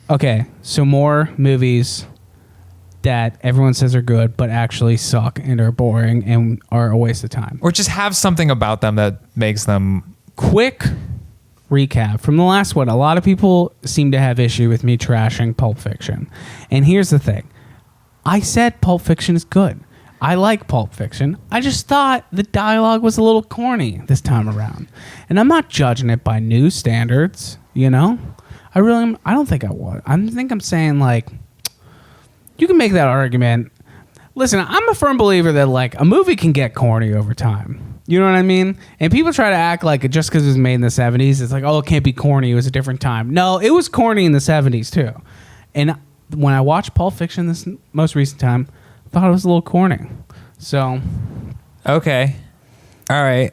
Okay, so more movies that everyone says are good, but actually suck and are boring and are a waste of time. Or just have something about them that makes them... Quick recap from the last one. A lot of people seem to have issue with me trashing Pulp Fiction. And here's the thing. I said Pulp Fiction is good. I like Pulp Fiction. I just thought the dialogue was a little corny this time around. And I'm not judging it by new standards, you know? I don't think I would. I think I'm saying, like, you can make that argument. Listen, I'm a firm believer that, like, a movie can get corny over time. You know what I mean? And people try to act like just because it was made in the 70s, it's like, oh, it can't be corny. It was a different time. No, it was corny in the 70s, too. And when I watched Pulp Fiction this most recent time, I thought it was a little corny. So. Okay. All right.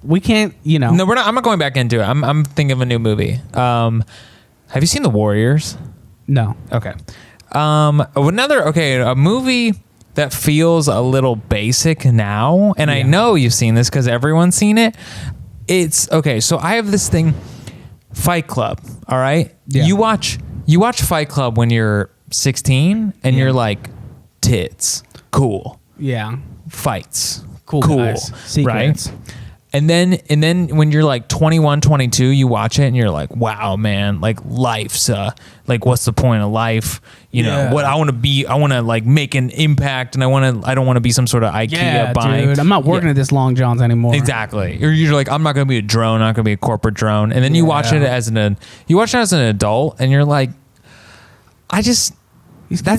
We can't, you know. No, we're not. I'm not going back into it. I'm thinking of a new movie. Have you seen The Warriors? No. Okay. A movie that feels a little basic now, and I know you've seen this because everyone's seen it. It's okay. So I have this thing, Fight Club. All right. Yeah. You watch Fight Club when you're 16, and you're like, tits, cool. Yeah. Fights, cool. Guys. Secrets. Right. And then when you're like 21, 22, you watch it and you're like, wow, man, like life's like, what's the point of life? You know, what I want to be, I want to like make an impact, and I don't want to be some sort of IKEA buying. Dude, I'm not working at this Long John's anymore. Exactly. You're like, I'm not going to be a drone, I'm not going to be a corporate drone. And then you watch it as an adult, and you're like, that's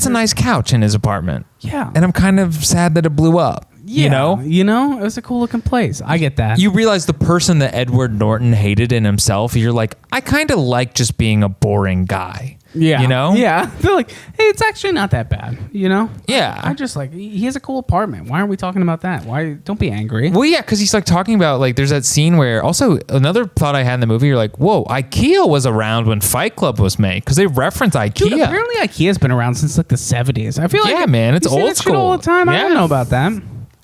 a nice couch in his apartment. Yeah. And I'm kind of sad that it blew up. Yeah, you know, it was a cool looking place. I get that. You realize the person that Edward Norton hated in himself, you're like, I kind of like just being a boring guy. Yeah. You know? Yeah. They're like, hey, it's actually not that bad, you know? Yeah. I just like, he has a cool apartment. Why aren't we talking about that? Don't be angry. Well, yeah, because he's like talking about, like, there's that scene where, also another thought I had in the movie, you're like, whoa, IKEA was around when Fight Club was made, because they reference IKEA. Dude, apparently IKEA's been around since like the 70s. I feel like, yeah, man, it's you say old that school shit all the time. I don't know about that.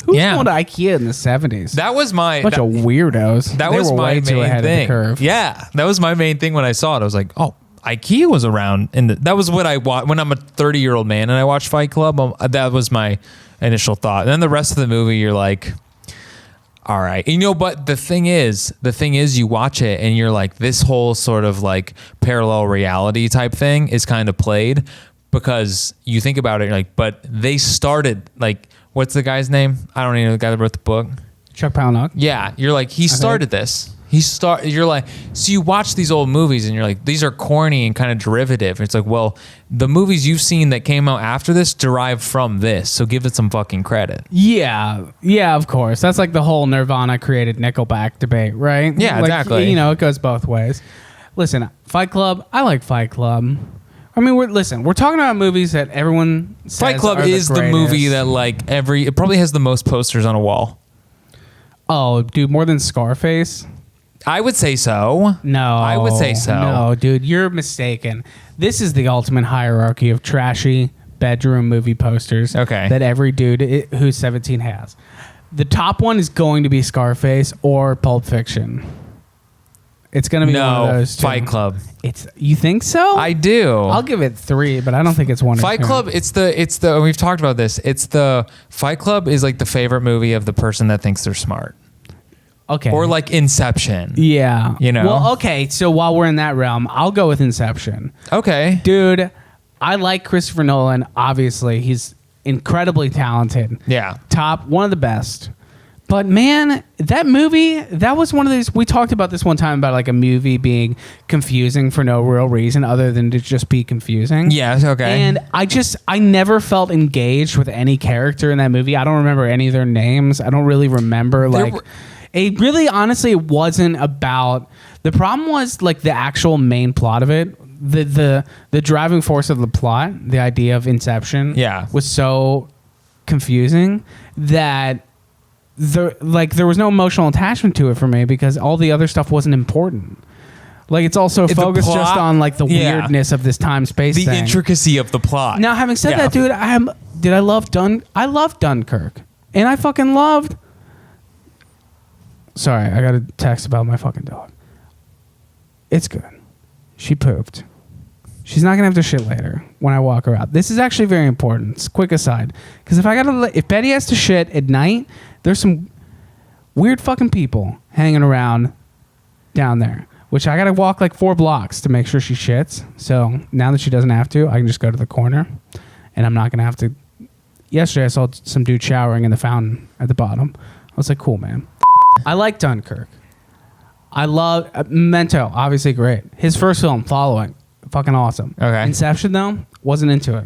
Who's going to IKEA in the 70s? That was my... Bunch of weirdos. That they was were my way main too ahead thing. of the curve. Yeah, that was my main thing when I saw it. I was like, oh, IKEA was around. And that was what I watched when I'm a 30-year-old man and I watched Fight Club. That was my initial thought. And then the rest of the movie, you're like, all right. You know, but the thing is you watch it and you're like, this whole sort of like parallel reality type thing is kind of played, because you think about it, you're like, but they started, like, what's the guy's name? I don't even know the guy that wrote the book. Chuck Palahniuk. Yeah, you're like, he started this. You're like, so you watch these old movies and you're like, these are corny and kind of derivative. It's like, well, the movies you've seen that came out after this derive from this, so give it some fucking credit. Yeah, of course. That's like the whole Nirvana created Nickelback debate, right? Yeah, like, exactly. You know, it goes both ways. Listen, Fight Club, I like Fight Club. I mean, we're talking about movies that everyone says Fight Club is the movie that like it probably has the most posters on a wall. Oh, dude, more than Scarface? I would say so. No. I would say so. No, dude, you're mistaken. This is the ultimate hierarchy of trashy bedroom movie posters that every dude who's 17 has. The top one is going to be Scarface or Pulp Fiction. It's going to be one of those two. Fight Club. You think so? I do. I'll give it 3, but I don't think it's 1 Fight Club, it's the we've talked about this. It's the Fight Club is like the favorite movie of the person that thinks they're smart. Okay. Or like Inception. Yeah. You know? Well, okay, so while we're in that realm, I'll go with Inception. Okay. Dude, I like Christopher Nolan. Obviously, he's incredibly talented. Yeah. One of the best. But man, that movie, that was one of these, we talked about this one time about like a movie being confusing for no real reason other than to just be confusing. Yes, okay. And I never felt engaged with any character in that movie. I don't remember any of their names. I don't really remember it really, honestly, it wasn't about, the problem was like the actual main plot of it. The driving force of the plot, the idea of Inception, was so confusing that there was no emotional attachment to it for me because all the other stuff wasn't important. Like, it's also focused just on like the weirdness of this time-space thing. The intricacy of the plot. Now, having said that, dude, I love Dunkirk. And I fucking loved... Sorry, I got a text about my fucking dog. It's good. She pooped. She's not gonna have to shit later when I walk her out. This is actually very important. It's a quick aside, because if Betty has to shit at night, there's some weird fucking people hanging around down there, which I gotta walk like 4 blocks to make sure she shits. So now that she doesn't have to, I can just go to the corner, and I'm not gonna have to. Yesterday I saw some dude showering in the fountain at the bottom. I was like, cool, man. I like Dunkirk. I love Memento, obviously great. His first film, Following, fucking awesome. Okay. Inception though, wasn't into it.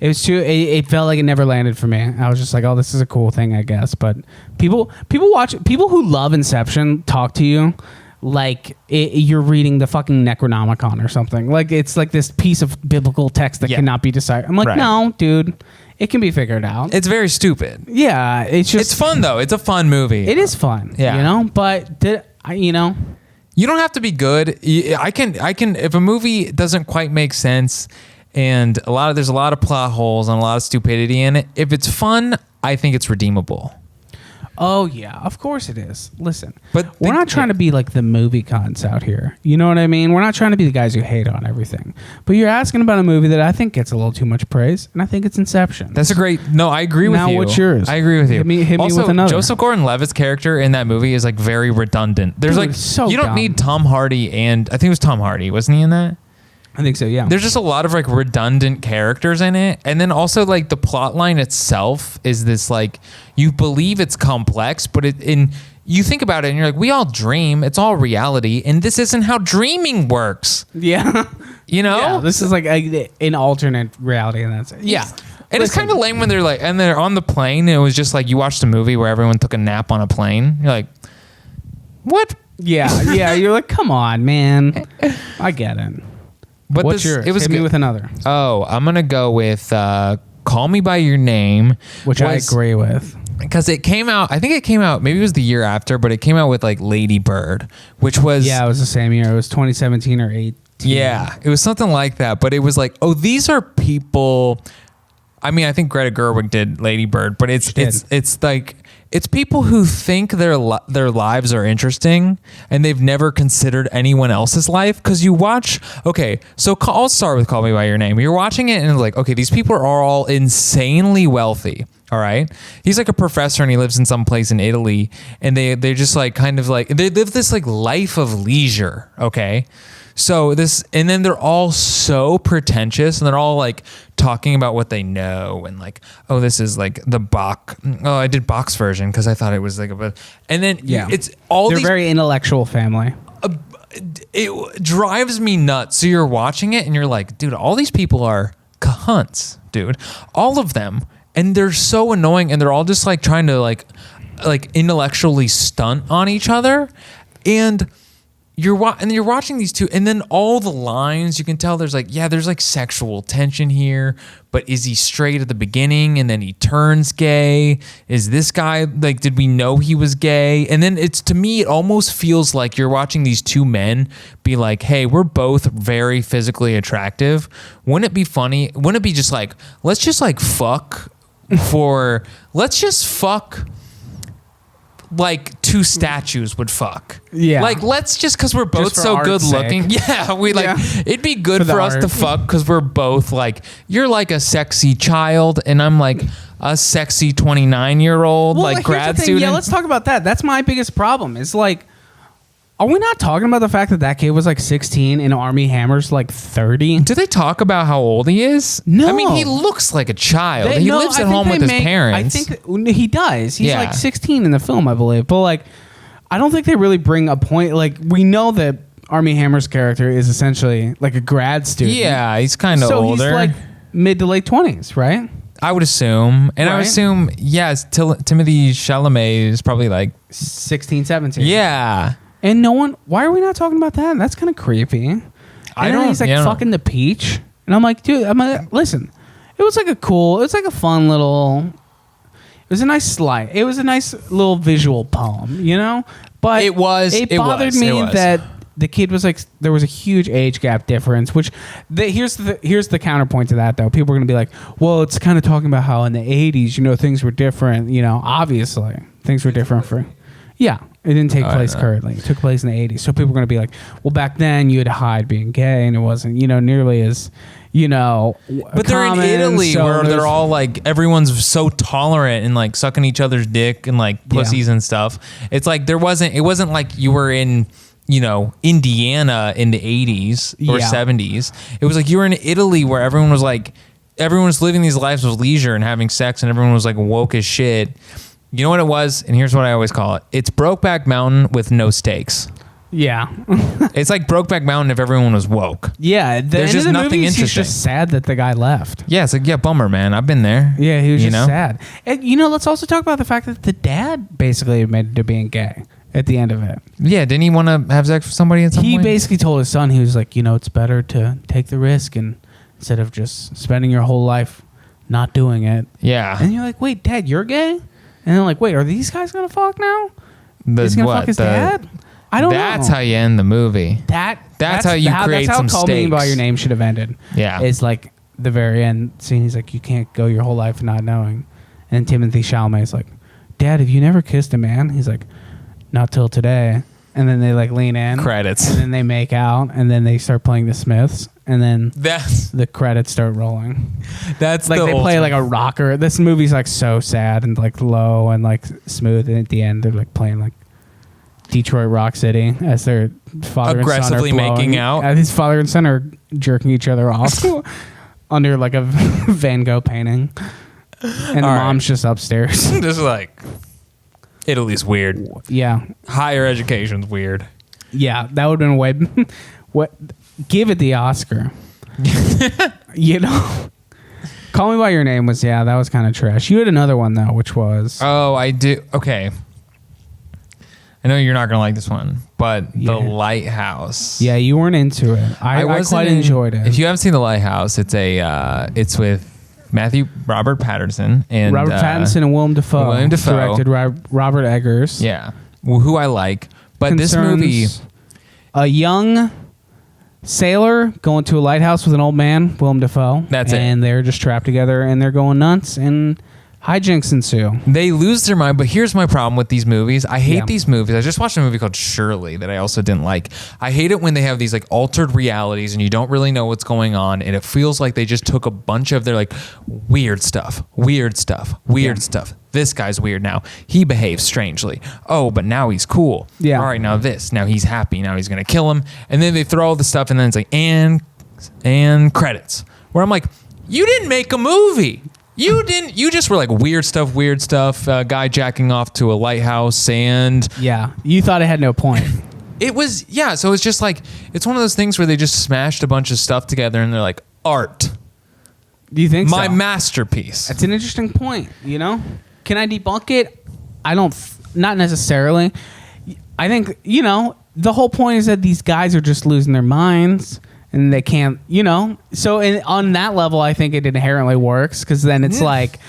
It was too. It felt like it never landed for me. I was just like, oh, this is a cool thing, I guess. But people who love Inception talk to you like you're reading the fucking Necronomicon or something. Like it's like this piece of biblical text that cannot be deciphered. I'm like, no, dude, it can be figured out. It's very stupid. Yeah, it's fun though. It's a fun movie. It is fun. Yeah, you know. But you don't have to be good. I can if a movie doesn't quite make sense and there's a lot of plot holes and a lot of stupidity in it. If it's fun, I think it's redeemable. Oh yeah, of course it is. Listen, but we're not trying to be like the movie cons out here. You know what I mean? We're not trying to be the guys who hate on everything. But you're asking about a movie that I think gets a little too much praise, and I think it's Inception. That's a great. No, I agree with you. Now what's yours? I agree with you. Hit me also, with another. Joseph Gordon-Levitt's character in that movie is like very redundant. There's Dude, like so you don't dumb. need Tom Hardy, and I think it was Tom Hardy, wasn't he in that? I think so, yeah. There's just a lot of like redundant characters in it. And then also like the plot line itself is this like, you believe it's complex, but you think about it and you're like, we all dream. It's all reality. And this isn't how dreaming works. Yeah. You know? Yeah, this is like an alternate reality. And that's it. Yeah. And it's kind of lame when they're like, and they're on the plane. And it was just like, you watched a movie where everyone took a nap on a plane. You're like, what? Yeah. Yeah. You're like, come on, man. I get it. But what's yours? Hit me with another. Oh, I'm going to go with Call Me By Your Name. Which I agree with. Because it came out, I think it came out, maybe it was the year after, but it came out with like Lady Bird, which was... Yeah, it was the same year. It was 2017 or 18. Yeah, it was something like that. But it was like, oh, these are people... I mean, I think Greta Gerwig did Lady Bird, but it's like... It's people who think their lives are interesting and they've never considered anyone else's life. Because you watch, okay, so I'll start with Call Me By Your Name. You're watching it and it's like, okay, these people are all insanely wealthy. All right. He's like a professor and he lives in some place in Italy and they're just like kind of like, they live this like life of leisure. Okay. So and then they're all so pretentious and they're all like talking about what they know and like, oh, this is like the Bach. Oh, I did Bach's version because I thought it was like and then it's all they're very intellectual family. It drives me nuts. So you're watching it and you're like, dude, all these people are cunts, dude. All of them. And they're so annoying and they're all just like trying to like intellectually stunt on each other. And you're watching these two, and then all the lines, you can tell there's like sexual tension here, but is he straight at the beginning and then he turns gay? Is this guy, like, did we know he was gay? And then to me, it almost feels like you're watching these two men be like, hey, we're both very physically attractive. Wouldn't it be funny? Wouldn't it be just like, let's just fuck like two statues would fuck. Yeah. Like, let's just, because we're both so good looking. Sake. Yeah. It'd be good for us to fuck because we're both like, you're like a sexy child and I'm like a sexy 29-year-old grad student. Yeah, let's talk about that. That's my biggest problem. It's like, are we not talking about the fact that kid was like 16 and Army Hammer's like 30? Do they talk about how old he is? No. I mean, he looks like a child. He lives at home with his parents. I think he does. He's like 16 in the film, I believe. But like, I don't think they really bring a point. Like, we know that Army Hammer's character is essentially like a grad student. Yeah, he's kind of older. So he's like mid to late 20s, right? I would assume. And I would assume, yes, Timothée Chalamet is probably like 16, 17. Yeah. And why are we not talking about that? That's kind of creepy. And he's like fucking the peach. And I'm like, dude, listen, it was like a fun little, it was a nice slide. It was a nice little visual poem, you know? But it bothered me that the kid was like, there was a huge age gap difference, which here's the counterpoint to that though. People are going to be like, well, it's kind of talking about how in the 80s, things were different, obviously things were different yeah. It didn't take Oh, I place know. currently. It took place in the 80s. So people were going to be like, well, back then you had to hide being gay, and it wasn't, nearly as, But they're in common, Italy so where there's- they're all like, everyone's so tolerant and like sucking each other's dick and like pussies and stuff. It's like it wasn't like you were in, Indiana in the 80s or 70s. It was like you were in Italy where everyone was living these lives of leisure and having sex, and everyone was like woke as shit. You know what it was? And here's what I always call it. It's Brokeback Mountain with no stakes. Yeah. It's like Brokeback Mountain if everyone was woke. Yeah. There's just nothing He's interesting. just sad that the guy left. Yeah, it's like, yeah, bummer, man. I've been there. Yeah, he was just sad. And, let's also talk about the fact that the dad basically admitted to being gay at the end of it. Yeah, didn't he want to have sex with somebody at some He point? basically told his son, he was like, it's better to take the risk and instead of just spending your whole life not doing it. Yeah. And you're like, wait, Dad, you're gay? And they're like, wait, are these guys going to fuck now? He's going to fuck his dad? I don't know. That's how you end the movie. That's how you create that's how some Call Me stakes. By Your Name should have ended. Yeah. It's like the very end scene. He's like, you can't go your whole life not knowing. And Timothy Chalamet's like, Dad, have you never kissed a man? He's like, not till today. And then they like lean in. Credits. And then they make out. And then they start playing the Smiths. And then That's the credits start rolling. like Like they play like a rocker. This movie's like so sad and like low and like smooth. And at the end, they're like playing like Detroit Rock City as their father Aggressively and son are blowing. making out. His father and son are jerking each other off under like a Van Gogh painting. And the All right. mom's just upstairs. just like Italy's weird. Yeah. Higher education's weird. Yeah. That would have been way. What? Give it the Oscar. Call Me By Your Name was, that was kind of trash. You had another one, though, which was. Oh, I do. Okay. I know you're not gonna like this one, but The Lighthouse. Yeah, you weren't into it. I quite enjoyed it. If you haven't seen The Lighthouse, it's with Robert Pattinson and Robert Pattinson and Willem Dafoe. Willem Dafoe. Directed Robert Eggers. Yeah, who I like. But this movie, a young sailor going to a lighthouse with an old man, Willem Dafoe. That's it. And they're just trapped together and they're going nuts and hijinks ensue. they lose their mind. But here's my problem with these movies. I hate these movies. I just watched a movie called Shirley that I also didn't like. I hate it when they have these like altered realities and you don't really know what's going on, and it feels like they just took a bunch of their like weird stuff. This guy's weird now. He behaves strangely. Oh, but now he's cool. Yeah. All right, now this. Now he's happy. Now he's gonna kill him. And then they throw all the stuff, and then it's like and credits. Where I'm like, you didn't make a movie. You didn't. You just were like weird stuff. Guy jacking off to a lighthouse, and Yeah. You thought it had no point. it was So it's just like it's one of those things where they just smashed a bunch of stuff together, and they're like art, Do you think my so? masterpiece. That's an interesting point, Can I debunk it? I don't, not necessarily. I think, the whole point is that these guys are just losing their minds and they can't, So on that level, I think it inherently works because then it's like,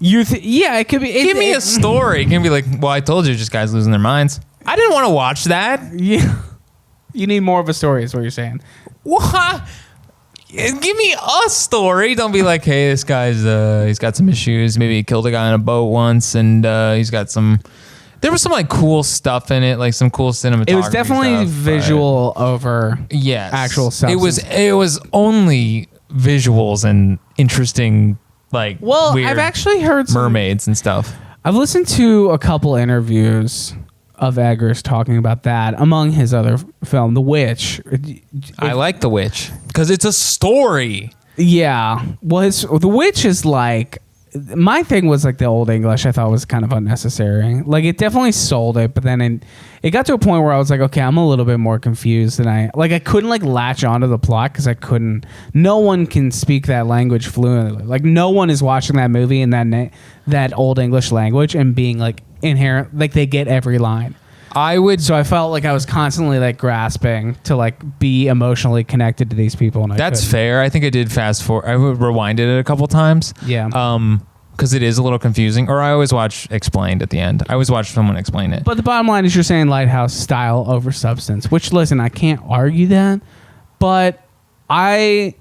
it could be. Give me a story. It can be like, well, I told you, just guys losing their minds. I didn't want to watch that. Yeah. You need more of a story is what you're saying. What? Give me a story. Don't be like, hey, this guy's he's got some issues. Maybe he killed a guy on a boat once, and he's got some. There was some like cool stuff in it, like some cool cinematography. It was definitely stuff, visual over actual substance. It was only visuals and interesting weird I've actually heard mermaids and stuff. I've listened to a couple interviews of Eggers talking about that among his other film, The Witch. I like The Witch because it's a story. Yeah. Well, The Witch is like, my thing was like the Old English I thought was kind of unnecessary. Like it definitely sold it, but then it got to a point where I was like, okay, I'm a little bit more confused than I couldn't like latch onto the plot because no one can speak that language fluently. Like no one is watching that movie in that Old English language and being like inherent, like they get every line. So I felt like I was constantly like grasping to like be emotionally connected to these people. And That's fair. I think I did fast forward. I rewinded it a couple times. Yeah. Because it is a little confusing. Or I always watch explained at the end. I always watch someone explain it. But the bottom line is you're saying Lighthouse style over substance, which listen, I can't argue that, but I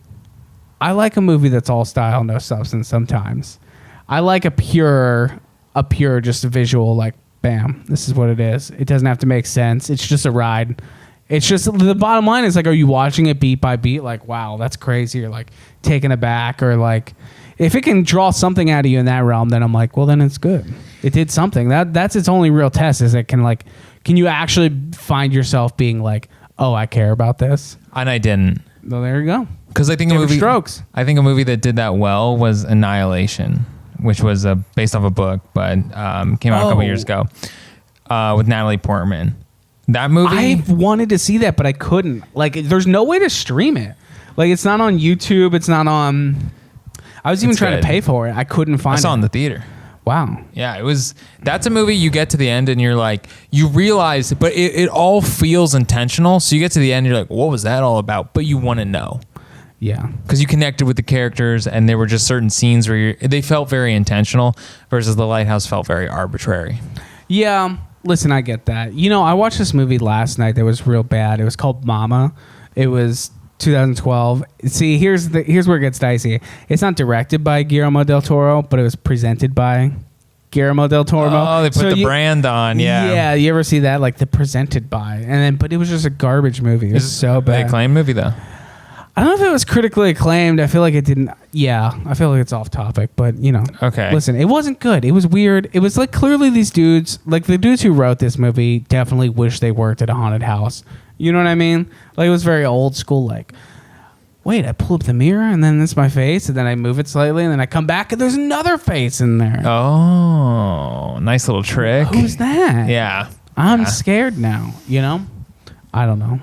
like a movie that's all style, no substance sometimes. I like a pure just visual like bam, this is what it is. It doesn't have to make sense. It's just a ride. It's just the bottom line is like, are you watching it beat by beat? Like, wow, that's crazy. Or like taken aback, or like if it can draw something out of you in that realm, then I'm like, well, then it's good. It did something. That's its only real test, is it can like, can you actually find yourself being like, oh, I care about this? And I didn't. Well, there you go. Because I think strokes. I think a movie that did that well was Annihilation, which was based off a book, but came out a couple years ago with Natalie Portman. That movie, I wanted to see that, but I couldn't. Like, there's no way to stream it. Like, it's not on YouTube. It's not on. I was even trying to pay for it. I couldn't find it. I saw it in the theater. Wow. Yeah, it was. That's a movie you get to the end and you're like, you realize, but it all feels intentional. So you get to the end, you're like, what was that all about? But you want to know. Yeah. Because you connected with the characters, and there were just certain scenes where they felt very intentional, versus The Lighthouse felt very arbitrary. Yeah. Listen, I get that. You know, I watched this movie last night that was real bad. It was called Mama. It was 2012. See, here's where it gets dicey. It's not directed by Guillermo del Toro, but it was presented by Guillermo del Toro. Oh, they put the brand on. Yeah. Yeah. You ever see that? Like the presented by, but it was just a garbage movie. It was so bad. An acclaimed movie though. I don't know if it was critically acclaimed. I feel like it didn't. Yeah, I feel like it's off topic, but you know. Okay. Listen, it wasn't good. It was weird. It was like clearly these dudes, like the dudes who wrote this movie, definitely wish they worked at a haunted house. You know what I mean? Like it was very old school. Like, wait, I pull up the mirror and then it's my face, and then I move it slightly, and then I come back and there's another face in there. Oh, nice little trick. Who's that? Yeah. I'm scared now. You know? I don't know.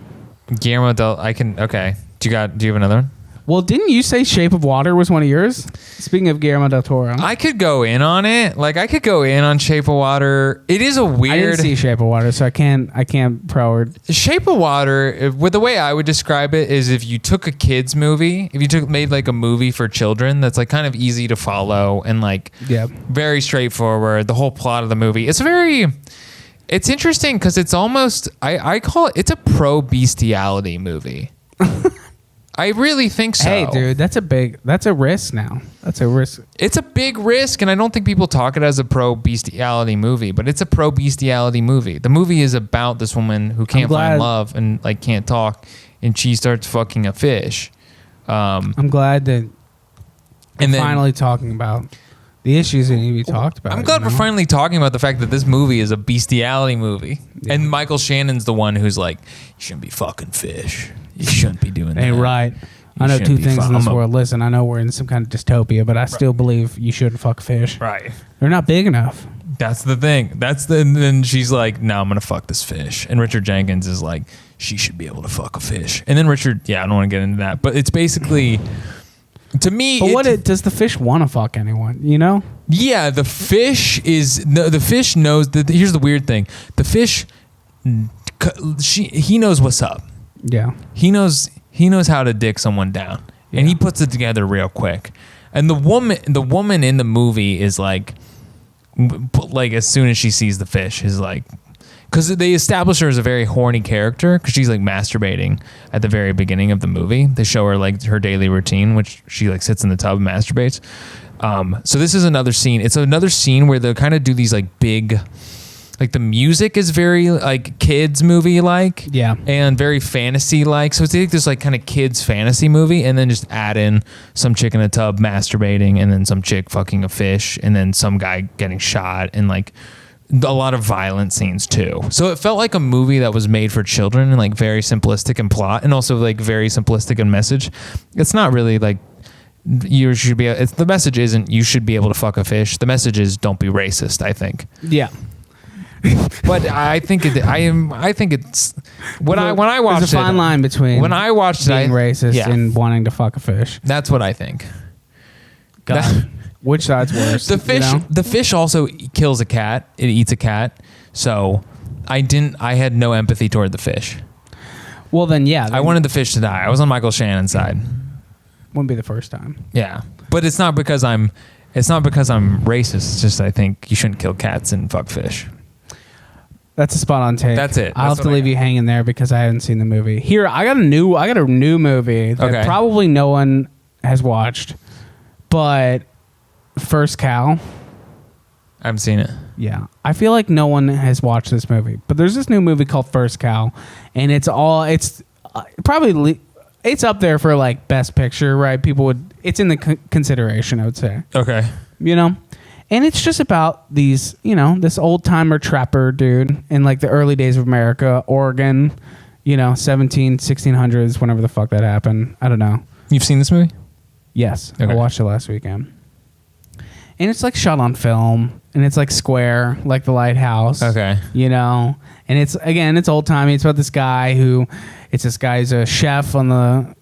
Guillermo del. Okay. Do you have another one? Well, didn't you say Shape of Water was one of yours? Speaking of Guillermo del Toro. I could go in on it. Like, I could go in on Shape of Water. It is a weird... I didn't see Shape of Water, so I can't pro or... Shape of Water, with the way I would describe it, is if you took a kid's movie, made like a movie for children that's like kind of easy to follow and like very straightforward, the whole plot of the movie. It's interesting because it's almost... I call it... It's a pro-bestiality movie. I really think so. Hey, dude, that's a risk now. That's a risk. It's a big risk, and I don't think people talk it as a pro-bestiality movie, but it's a pro-bestiality movie. The movie is about this woman who can't find love and like can't talk, and she starts fucking a fish. I'm glad that we're finally talking about the issues that need to be talked about. I'm glad we're finally talking about the fact that this movie is a bestiality movie. Yeah. And Michael Shannon's the one who's like, you shouldn't be fucking fish. You shouldn't be doing that. Hey, right. I know two things in this world. Listen, I know we're in some kind of dystopia, but I still believe you shouldn't fuck fish. Right. They're not big enough. That's the thing. And then she's like, no, I'm going to fuck this fish. And Richard Jenkins is like, she should be able to fuck a fish. And then Richard, I don't want to get into that, but it's basically... To me, does the fish want to fuck anyone? You know? Yeah, the fish knows that. Here's the weird thing: the fish, he knows what's up. Yeah, he knows how to dick someone down, and he puts it together real quick. And the woman in the movie is like as soon as she sees the fish, is like. Because they establish her as a very horny character, because she's like masturbating at the very beginning of the movie. They show her like her daily routine, which she like sits in the tub and masturbates. So this is another scene. It's another scene where they kind of do these like big, like the music is very like kids movie like, and very fantasy like. So it's like this like kind of kids fantasy movie, and then just add in some chick in a tub masturbating, and then some chick fucking a fish, and then some guy getting shot, and like. A lot of violent scenes too. So it felt like a movie that was made for children and like very simplistic in plot and also like very simplistic in message. It's not really like you should be. The message isn't you should be able to fuck a fish. The message is don't be racist. I think. Yeah. But I think it's when I watched there's a fine line between when I watched being racist and wanting to fuck a fish. That's what I think. God. Which side's worse? The fish also kills a cat. It eats a cat. So I had no empathy toward the fish. Well, then, I wanted the fish to die. I was on Michael Shannon's side. Wouldn't be the first time. Yeah. But it's not because I'm racist. It's just I think you shouldn't kill cats and fuck fish. That's a spot on take. That's it. I'll have to leave you hanging there because I haven't seen the movie. Here, I got a new movie that probably no one has watched, but First Cow. I haven't seen it. Yeah. I feel like no one has watched this movie, but there's this new movie called First Cow, and it's probably it's up there for like best picture, right? It's in the consideration, I would say. Okay. You know? And it's just about these, this old timer trapper dude in like the early days of America, Oregon, 1600s, whenever the fuck that happened. I don't know. You've seen this movie? Yes. Okay. I watched it last weekend. And it's like shot on film, and it's like square, like the Lighthouse. Okay. And it's old timey. It's about this guy who's a chef on the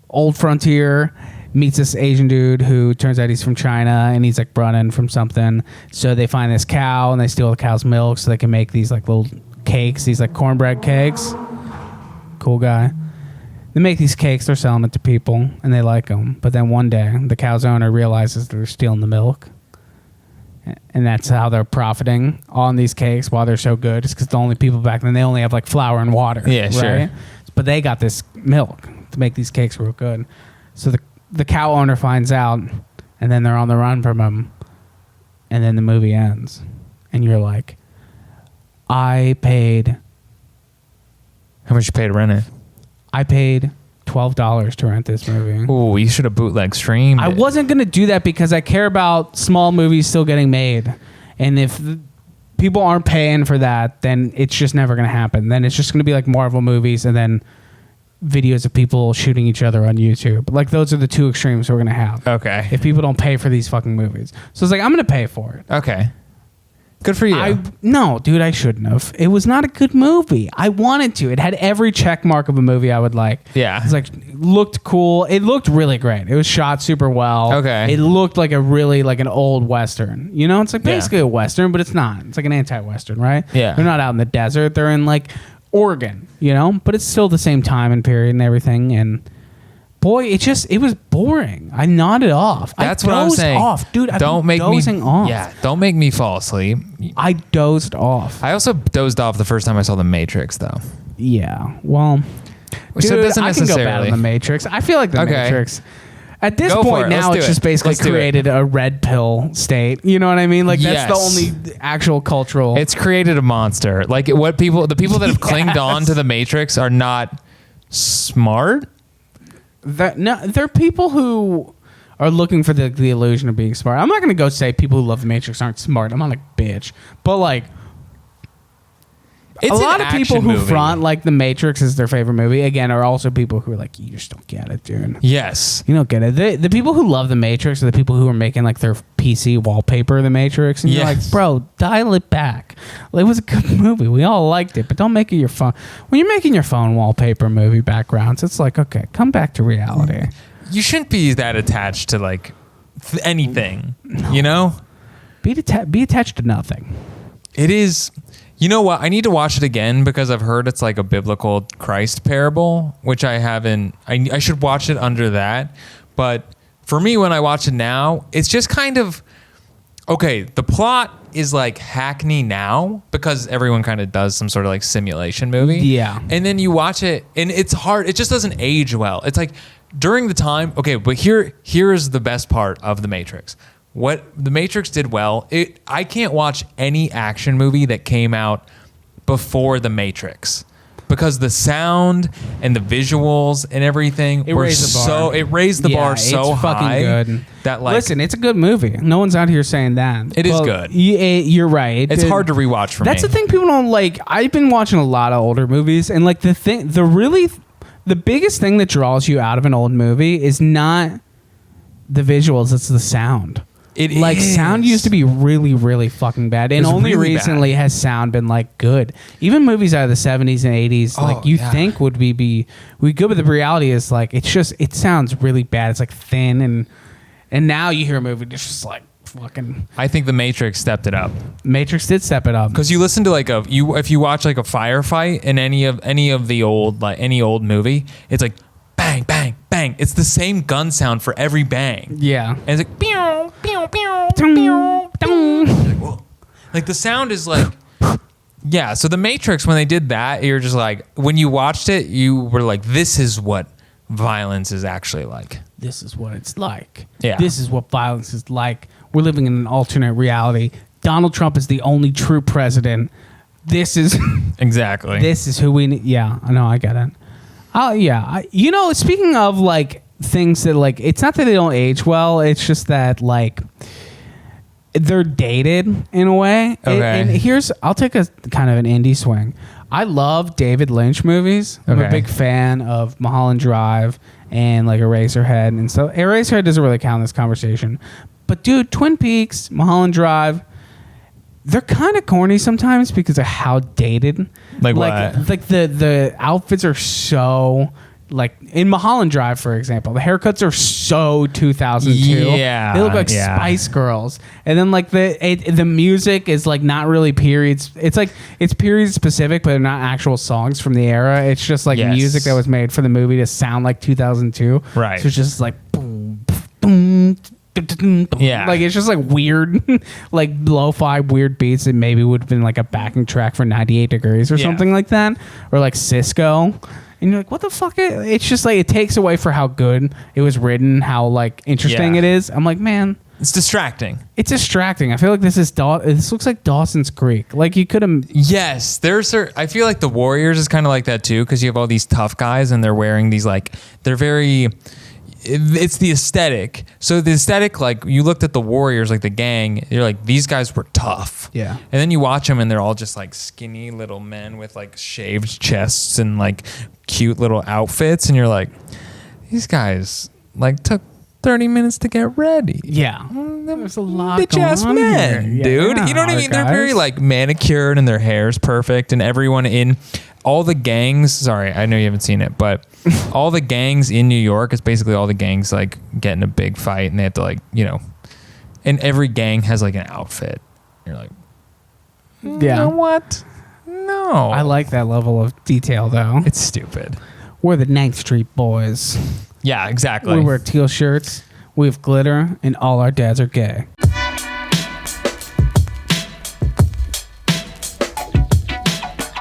old frontier, meets this Asian dude who turns out he's from China, and he's like running from something. So they find this cow, and they steal the cow's milk so they can make these like little cakes, these like cornbread cakes. Cool guy. They make these cakes, they're selling it to people, and they like them. But then one day, the cow's owner realizes they're stealing the milk. And that's how they're profiting on these cakes while they're so good. It's because the only people back then, they only have like flour and water. Yeah, sure. Right? But they got this milk to make these cakes real good. So the cow owner finds out, and then they're on the run from him. And then the movie ends. And you're like, I paid... How much you pay to rent it? I paid $12 to rent this movie. Ooh, you should have bootleg streamed. I wasn't going to do that because I care about small movies still getting made. And if people aren't paying for that, then it's just never going to happen. Then it's just going to be like Marvel movies and then videos of people shooting each other on YouTube. Like, those are the two extremes we're going to have. Okay. If people don't pay for these fucking movies. So it's like, I'm going to pay for it. Okay. Good for you. No, dude, I shouldn't have. It was not a good movie. I wanted to. It had every check mark of a movie I would like. Yeah. It was like, looked cool. It looked really great. It was shot super well. Okay. It looked like like an old Western. It's like basically a Western, but it's not. It's like an anti-Western, right? Yeah. They're not out in the desert. They're in like Oregon, but it's still the same time and period and everything. And boy, it was boring. I nodded off. That's what I'm saying. Off, dude. Don't make me off. Yeah, don't make me fall asleep. I dozed off. I also dozed off the first time I saw The Matrix, though. Yeah. Well, Which dude, doesn't I can go bad necessarily. on The Matrix. I feel like The Matrix. At this Go for point it. now, Let's it's do just it. basically Let's do it. created a red pill state. You know what I mean? Like, that's the Yes. only actual cultural. It's created a monster. Like, the people that have clinged on to The Matrix are not smart. They're people who are looking for the illusion of being smart. I'm not going to go say people who love The Matrix aren't smart. I'm not a bitch. But, like, It's a lot an of people action who movie. front like The Matrix is their favorite movie, again, are also people who are like, you just don't get it, dude. Yes. You don't get it. The people who love The Matrix are the people who are making like their PC wallpaper The Matrix. And you're like, Yes. bro, dial it back. It was a good movie. We all liked it, but don't make it your phone. When you're making your phone wallpaper movie backgrounds, it's like, okay, come back to reality. You shouldn't be that attached to like anything, you know? Be attached to nothing. It is. You know what? I need to watch it again because I've heard it's like a biblical Christ parable, which I haven't. I should watch it under that. But for me, when I watch it now, it's just kind of okay. The plot is like Hackney now because everyone kind of does some sort of like simulation movie. Yeah. And then you watch it and it's hard. It just doesn't age well. It's like during the time. Okay, but here is the best part of The Matrix. What The Matrix did well, I can't watch any action movie that came out before The Matrix because the sound and the visuals and everything It raised the bar. It raised the bar so it's high fucking good. that like Listen, it's a good movie. No one's out here saying that. It is good. You're right. it's hard to rewatch for That's me. the thing people don't like. I've been watching a lot of older movies, and like the biggest thing that draws you out of an old movie is not the visuals, it's the sound. Sound used to be really, really fucking bad, and only really recently has sound been like good. Even movies out of the 70s and 80s, like you think would be good, but the reality is like it sounds really bad. It's like thin, and now you hear a movie that's just like fucking. I think The Matrix stepped it up Matrix did step it up because you listen to like if you watch like a firefight in any of the old like any old movie, it's like bang bang bang. It's the same gun sound for every bang. Yeah, and it's like pew pew pew Dun, pew. dun. Like, whoa. Like the sound is like. Yeah, so The Matrix, when they did that, you're just like, when you watched it, you were like, this is what violence is actually like. This is what it's like. Yeah. This is what violence is like. We're living in an alternate reality. Donald Trump is the only true president. This is Exactly. this is who we need. Yeah, I know, I get it. Oh yeah, speaking of like things that like, it's not that they don't age well. It's just that like they're dated in a way. Okay. And I'll take a kind of an indie swing. I love David Lynch movies. I'm a big fan of Mulholland Drive and like Eraserhead, and so Eraserhead doesn't really count in this conversation. But dude, Twin Peaks, Mulholland Drive, they're kind of corny sometimes because of how dated. Like what? Like the outfits are so, like in Mulholland Drive, for example, the haircuts are so 2002. Yeah, they look like Spice Girls. And then like the music is like not really periods. It's like it's period specific, but they're not actual songs from the era. It's just like music that was made for the movie to sound like 2002. Right. So it's just like boom, boom. Yeah. Like it's just like weird like lo-fi weird beats that maybe would have been like a backing track for 98 Degrees or something like that, or like Cisco, and you're like, what the fuck? It's just like it takes away for how good it was written, how like interesting it is. I'm like, man, it's distracting. It's distracting. I feel like this looks like Dawson's Creek. Like you could have. Yes, I feel like the Warriors is kind of like that too, because you have all these tough guys and they're wearing these like they're very. It's the aesthetic. So the aesthetic, like you looked at the Warriors, like the gang, you're like, these guys were tough. Yeah. And then you watch them and they're all just like skinny little men with like shaved chests and like cute little outfits. And you're like, these guys like took 30 minutes to get ready. Yeah. There's a lot bitch ass going on men, here. dude. Yeah, you know what I mean? guys. They're very like manicured and their hair's perfect, and everyone in all the gangs. Sorry, I know you haven't seen it, but all the gangs in New York is basically all the gangs like get in a big fight, and they have to like and every gang has like an outfit. You're like, you know what? No, I like that level of detail though. It's stupid. We're the 9th Street boys. Yeah, exactly. We wear teal shirts. We have glitter, and all our dads are gay.